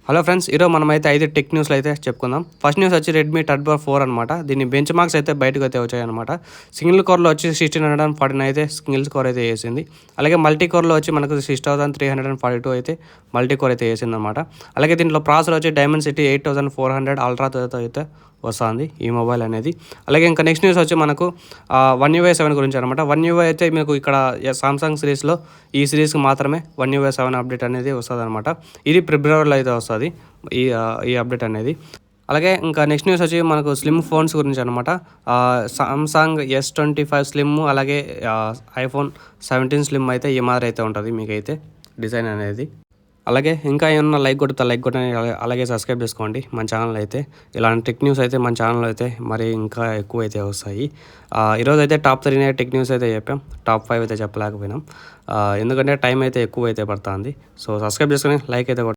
Hello friends, ఈరోజు మనమైతే 5 tech న్యూస్లు అయితే చెప్పుకుందాం. ఫస్ట్ న్యూస్ వచ్చి రెడ్మీ టర్బో 4 అనమాట. దీని బెంచ్ మార్క్స్ అయితే బయటకు అయితే వచ్చాయన్నమాట. సింగిల్ కోర్లో వచ్చి 1649 అయితే సింగిల్ కోర్ అయితే వేసింది. అలాగే మల్టీ కోర్లో వచ్చి మనకు 6342 అయితే మల్టీ కోర్ అయితే వేసిందనమాట. అలాగే దీంట్లో ప్రాసెసర్ వచ్చి డైమెన్సిటీ 8400 అల్ట్రాతో అయితే వస్తుంది ఈ మొబైల్ అనేది. అలాగే ఇంకా నెక్స్ట్ న్యూస్ వచ్చి మనకు One UI 7 గురించి అనమాట. One UI అయితే మీకు ఇక్కడ సామ్సంగ్ సిరీస్లో ఈ సిరీస్కి మాత్రమే One UI 7 అప్డేట్ అనేది వస్తుంది అనమాట. ఇది ఫిబ్రవరిలో అయితే వస్తుంది ఈ అప్డేట్ అనేది. అలాగే ఇంకా నెక్స్ట్ న్యూస్ వచ్చి మనకు స్లిమ్ ఫోన్స్ గురించి అనమాట. సామ్సంగ్ S25 స్లిమ్ అలాగే ఐఫోన్ 17 స్లిమ్ అయితే ఈ మాదిరి అయితే ఉంటుంది మీకైతే డిజైన్ అనేది. అలాగే ఇంకా ఏమన్నా లైక్ కొట్టండి, అలాగే సబ్స్క్రైబ్ చేసుకోండి మన ఛానల్ అయితే. ఇలాంటి టెక్ న్యూస్ అయితే మన ఛానల్ అయితే మరి ఇంకా ఎక్కువ అయితే వస్తాయి. ఈరోజు అయితే టాప్ 3 టెక్ న్యూస్ అయితే చెప్పాం, టాప్ 5 అయితే చెప్పలేకపోయినాం ఎందుకంటే టైం అయితే ఎక్కువ అయితే పడుతుంది. సో సబ్స్క్రైబ్ చేసుకొని లైక్ అయితే